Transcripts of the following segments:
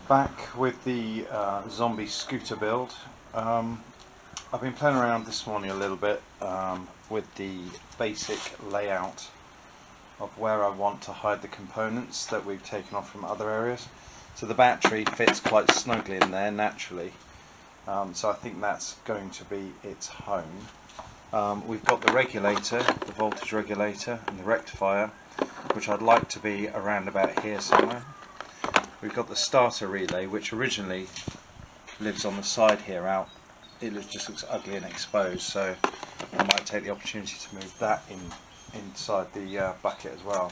Back with the zombie scooter build. I've been playing around this morning a little bit with the basic layout of where I want to hide the components that we've taken off from other areas. So the battery fits quite snugly in there naturally, so I think that's going to be its home. We've got the regulator, the voltage regulator, and the rectifier, which I'd like to be around about here somewhere. We've got the starter relay, which originally lives on the side here out. It just looks ugly and exposed, so I might take the opportunity to move that inside the bucket as well.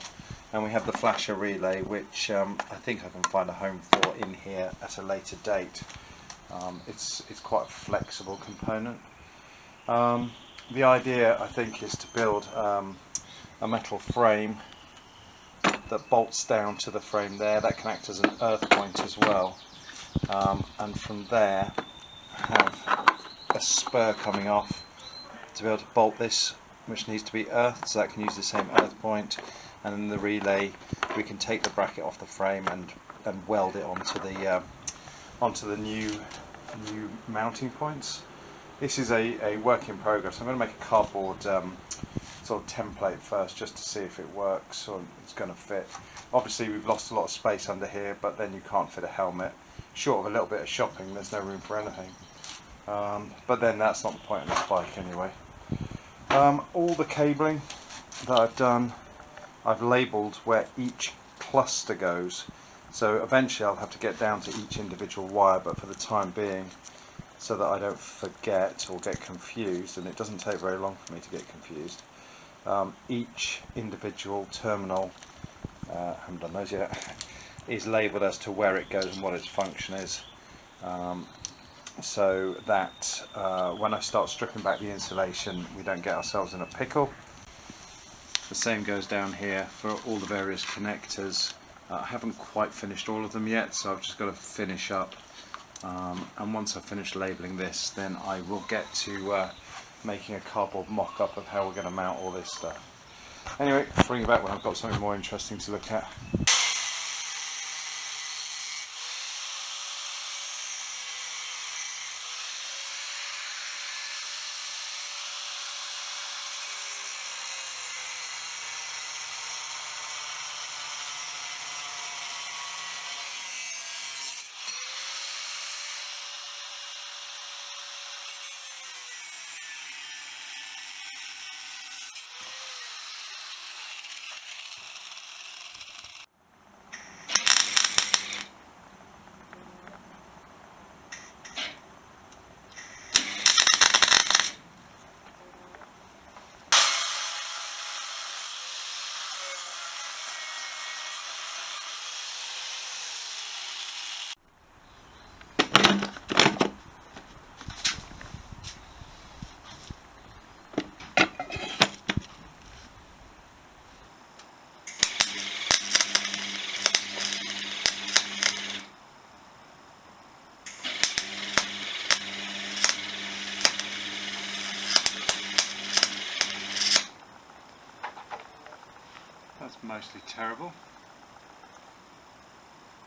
And we have the flasher relay, which I think I can find a home for in here at a later date. It's quite a flexible component. The idea, I think, is to build a metal frame that bolts down to the frame there. That can act as an earth point as well, and from there have a spur coming off to be able to bolt this, which needs to be earthed, so that can use the same earth point. And in the relay we can take the bracket off the frame and weld it onto the new mounting points. This is a work in progress. I'm going to make a cardboard sort of template first, just to see if it works or it's going to fit. Obviously we've lost a lot of space under here, but then you can't fit a helmet. Short of a little bit of shopping, there's no room for anything. But then that's not the point of this bike anyway. All the cabling that I've done, I've labelled where each cluster goes. So eventually I'll have to get down to each individual wire, but for the time being, so that I don't forget or get confused, and it doesn't take very long for me to get confused, each individual terminal, I haven't done those yet, is labelled as to where it goes and what its function is, so that when I start stripping back the insulation we don't get ourselves in a pickle. The same goes down here for all the various connectors. I haven't quite finished all of them yet, so I've just got to finish up, and once I finish labelling this, then I will get to making a cardboard mock-up of how we're going to mount all this stuff. Anyway, I'll bring you back when I've got something more interesting to look at. That's mostly terrible,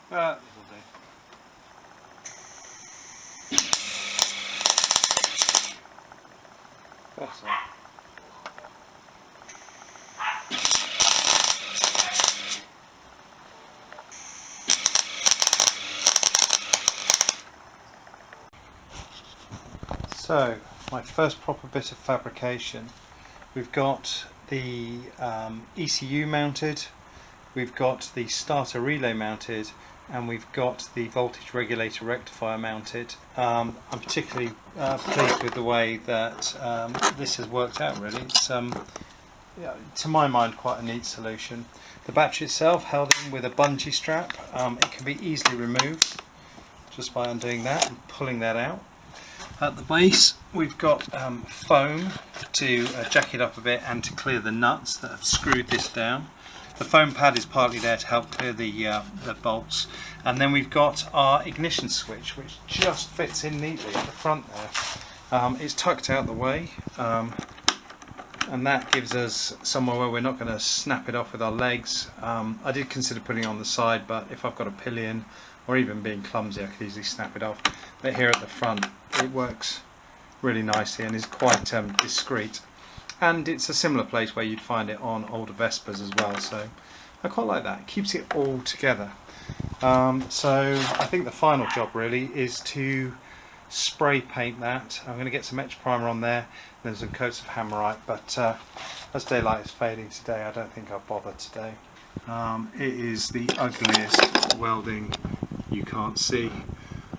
but it'll do. That's all. So, my first proper bit of fabrication. We've got the ECU mounted, we've got the starter relay mounted, and we've got the voltage regulator rectifier mounted. I'm particularly pleased with the way that this has worked out, really. It's, yeah, to my mind, quite a neat solution. The battery itself held in with a bungee strap. It can be easily removed just by undoing that and pulling that out. At the base we've got foam to jack it up a bit and to clear the nuts that have screwed this down. The foam pad is partly there to help clear the bolts, and then we've got our ignition switch, which just fits in neatly at the front there. It's tucked out the way, and that gives us somewhere where we're not going to snap it off with our legs. I did consider putting it on the side, but if I've got a pillion or even being clumsy I could easily snap it off. But here at the front it works really nicely and is quite discreet, and it's a similar place where you'd find it on older Vespers as well, so I quite like that. It keeps it all together. So I think the final job really is to spray paint that. I'm going to get some etch primer on there, and then some coats of Hammerite, but as daylight is fading today I don't think I'll bother today. It is the ugliest welding you can't see,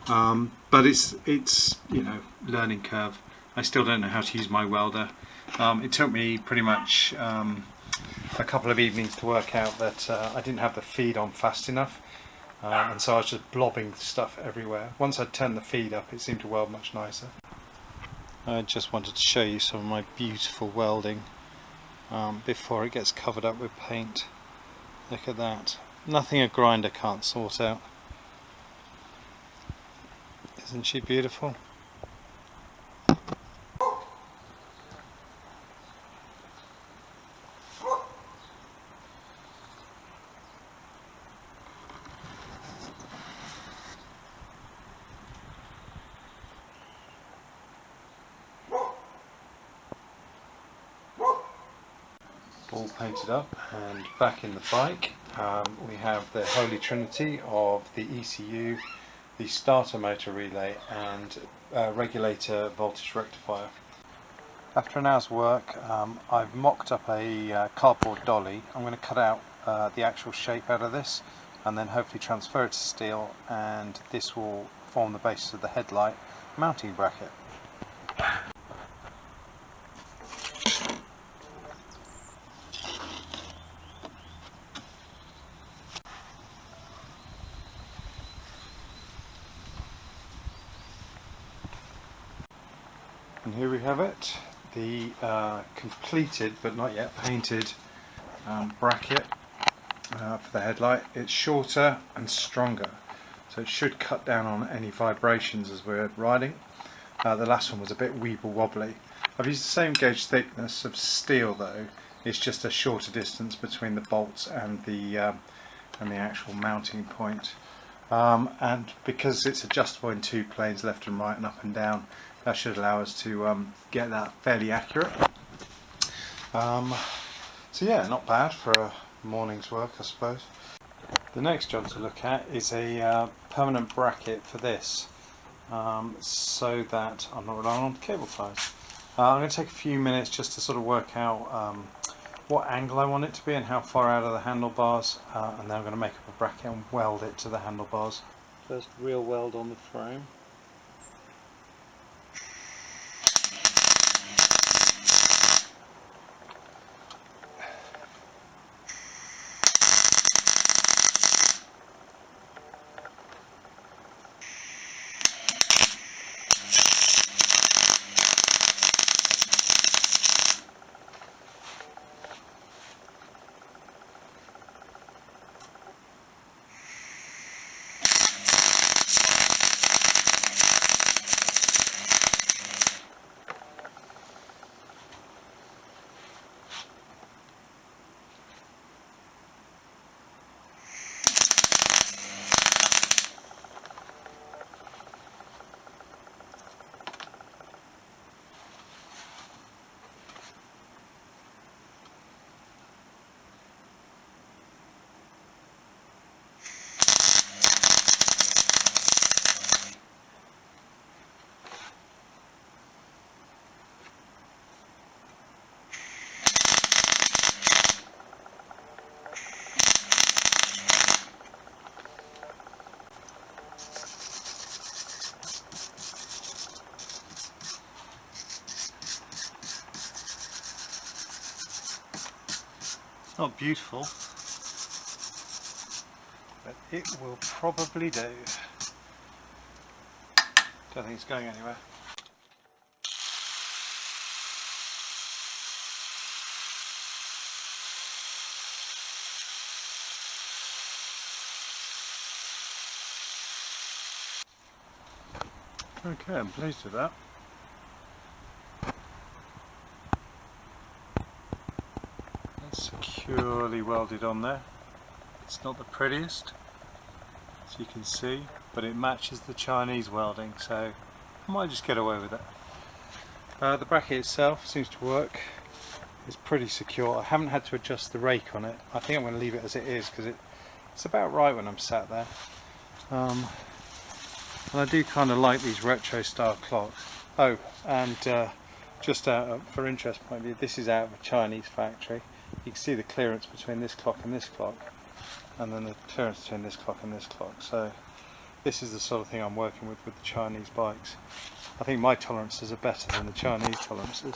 but it's you know, learning curve. I still don't know how to use my welder. It took me pretty much a couple of evenings to work out that I didn't have the feed on fast enough, and so I was just blobbing stuff everywhere. Once I'd turned the feed up it seemed to weld much nicer. I just wanted to show you some of my beautiful welding before it gets covered up with paint. Look at that. Nothing a grinder can't sort out. Isn't she beautiful? All painted up and back in the bike. We have the Holy Trinity of the ECU, the starter motor relay and regulator voltage rectifier. After an hour's work I've mocked up a cardboard dolly. I'm going to cut out the actual shape out of this and then hopefully transfer it to steel, and this will form the basis of the headlight mounting bracket. And here we have it, the completed but not yet painted bracket for the headlight. It's shorter and stronger, so it should cut down on any vibrations as we're riding. The last one was a bit weeble wobbly. I've used the same gauge thickness of steel though, it's just a shorter distance between the bolts and the actual mounting point. And because it's adjustable in two planes, left and right and up and down, that should allow us to get that fairly accurate. So yeah, not bad for a morning's work I suppose. The next job to look at is a permanent bracket for this, so that I'm not relying on cable ties. I'm going to take a few minutes just to sort of work out what angle I want it to be and how far out of the handlebars, and then I'm going to make up a bracket and weld it to the handlebars. First real weld on the frame. Not beautiful, but it will probably do. Don't think it's going anywhere. Okay, I'm pleased with that. Securely welded on there. It's not the prettiest. It's as you can see, but it matches the Chinese welding, so I might just get away with it. The bracket itself seems to work. It's pretty secure. I haven't had to adjust the rake on it. I think I'm going to leave it as it is because it's about right when I'm sat there. And I do kind of like these retro style clocks. Oh, and just for interest point of view, this is out of a Chinese factory. You can see the clearance between this clock and this clock, and then the clearance between this clock and this clock. So this is the sort of thing I'm working with the Chinese bikes. I think my tolerances are better than the Chinese tolerances.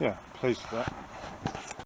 Yeah, pleased with that.